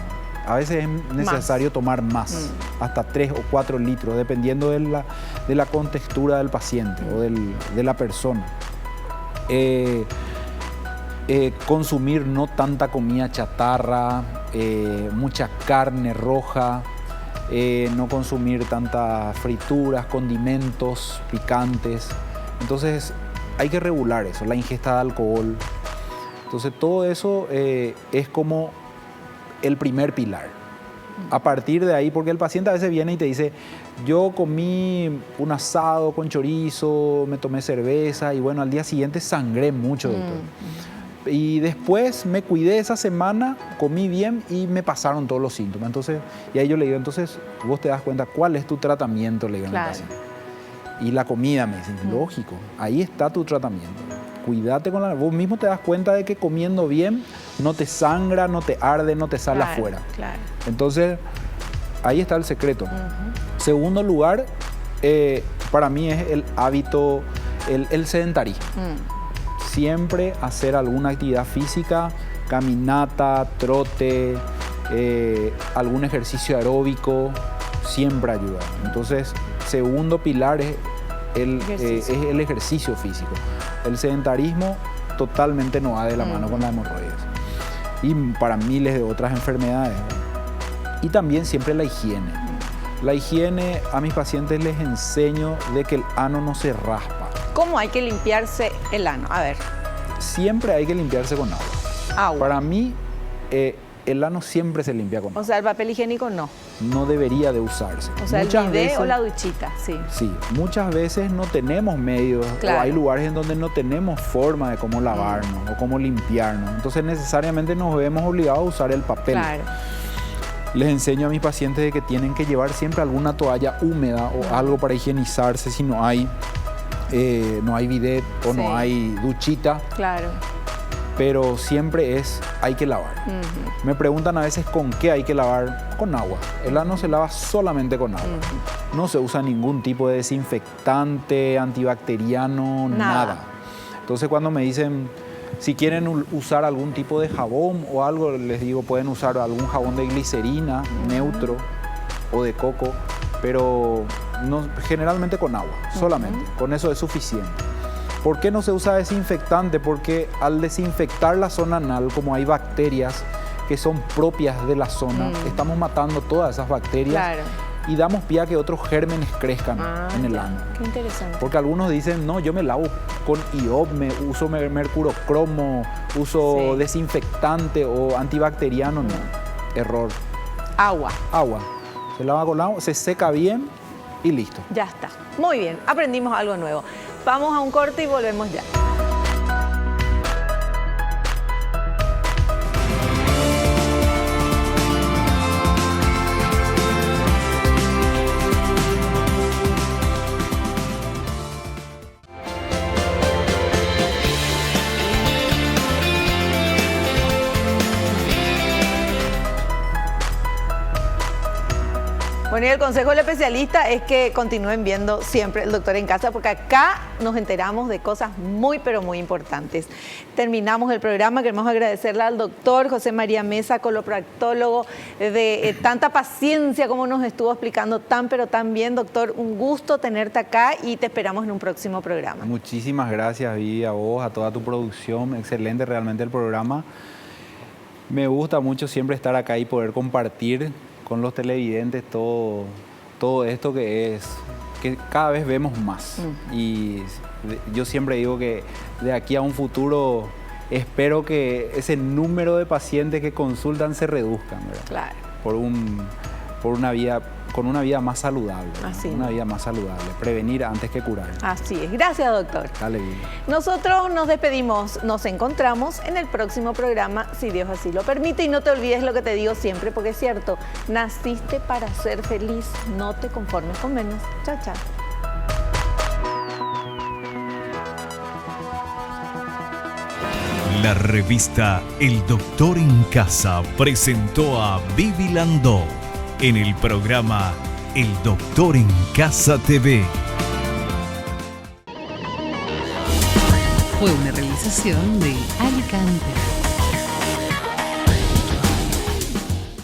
[SPEAKER 3] A veces es necesario tomar más, hasta 3 o 4 litros, dependiendo de la contextura del paciente o de la persona. Consumir no tanta comida chatarra, mucha carne roja, no consumir tantas frituras, condimentos, picantes. Entonces hay que regular eso, la ingesta de alcohol. Entonces todo eso es como el primer pilar. A partir de ahí, porque el paciente a veces viene y te dice, yo comí un asado con chorizo, me tomé cerveza y bueno, al día siguiente sangré mucho, doctor. Y después me cuidé esa semana, comí bien y me pasaron todos los síntomas. Entonces, y ahí yo le digo, entonces vos te das cuenta cuál es tu tratamiento, le digo al paciente. Y la comida, me dicen, lógico, ahí está tu tratamiento. Cuídate con vos mismo te das cuenta de que comiendo bien no te sangra, no te arde, no te sale afuera.
[SPEAKER 2] Claro.
[SPEAKER 3] Entonces, ahí está el secreto. Segundo lugar, para mí es el hábito, el sedentarismo. Siempre hacer alguna actividad física, caminata, trote, algún ejercicio aeróbico, siempre ayuda. Entonces, segundo pilar es el ejercicio físico. El sedentarismo totalmente no va de la mano con la hemorroides. Y para miles de otras enfermedades. Y también siempre la higiene. La higiene, a mis pacientes les enseño de que el ano no se raspa.
[SPEAKER 2] ¿Cómo hay que limpiarse el ano? A ver.
[SPEAKER 3] Siempre hay que limpiarse con agua.
[SPEAKER 2] Agua.
[SPEAKER 3] Para mí, el ano siempre se limpia con agua.
[SPEAKER 2] O sea, el papel higiénico no.
[SPEAKER 3] No debería de usarse.
[SPEAKER 2] O sea,
[SPEAKER 3] muchas
[SPEAKER 2] el bidet
[SPEAKER 3] veces,
[SPEAKER 2] o la duchita, sí.
[SPEAKER 3] Sí, muchas veces no tenemos medios,
[SPEAKER 2] Claro.
[SPEAKER 3] o hay lugares en donde no tenemos forma de cómo lavarnos o cómo limpiarnos. Entonces necesariamente nos vemos obligados a usar el papel.
[SPEAKER 2] Claro.
[SPEAKER 3] Les enseño a mis pacientes de que tienen que llevar siempre alguna toalla húmeda o algo para higienizarse si no hay bidet o no hay duchita.
[SPEAKER 2] Claro.
[SPEAKER 3] Pero siempre hay que lavar. Me preguntan a veces con qué hay que lavar. Con agua. El ano se lava solamente con agua. No se usa ningún tipo de desinfectante, antibacteriano, nada. Entonces cuando me dicen, si quieren usar algún tipo de jabón o algo, les digo, pueden usar algún jabón de glicerina, neutro o de coco, pero no, generalmente con agua, solamente. Con eso es suficiente. ¿Por qué no se usa desinfectante? Porque al desinfectar la zona anal, como hay bacterias que son propias de la zona, estamos matando todas esas bacterias y damos pie a que otros gérmenes crezcan en el ano.
[SPEAKER 2] Qué interesante.
[SPEAKER 3] Porque algunos dicen, no, yo me lavo con IOP, uso mercurocromo, uso desinfectante o antibacteriano. No, error.
[SPEAKER 2] Agua.
[SPEAKER 3] Agua. Se lava con agua, se seca bien y listo.
[SPEAKER 2] Ya está. Muy bien, aprendimos algo nuevo. Vamos a un corte y volvemos ya. Bueno, y el consejo del especialista es que continúen viendo siempre El Doctor en Casa, porque acá nos enteramos de cosas muy, pero muy importantes. Terminamos el programa. Queremos agradecerle al doctor José María Mesa, coloproctólogo, de tanta paciencia como nos estuvo explicando tan, pero tan bien. Doctor, un gusto tenerte acá y te esperamos en un próximo programa.
[SPEAKER 3] Muchísimas gracias, Vivi, a vos, a toda tu producción. Excelente realmente el programa. Me gusta mucho siempre estar acá y poder compartir con los televidentes todo esto que cada vez vemos más. Y yo siempre digo que de aquí a un futuro espero que ese número de pacientes que consultan se reduzcan, ¿verdad?
[SPEAKER 2] Claro.
[SPEAKER 3] Por una vía con una vida más saludable.
[SPEAKER 2] Así.
[SPEAKER 3] Una vida más saludable. Prevenir antes que curar.
[SPEAKER 2] Así es. Gracias, doctor.
[SPEAKER 3] Dale bien.
[SPEAKER 2] Nosotros nos despedimos. Nos encontramos en el próximo programa, si Dios así lo permite. Y no te olvides lo que te digo siempre, porque es cierto, naciste para ser feliz. No te conformes con menos. Chao, chao.
[SPEAKER 1] La revista El Doctor en Casa presentó a Vivi Landó en el programa El Doctor en Casa TV.
[SPEAKER 4] Fue una realización de Alicante.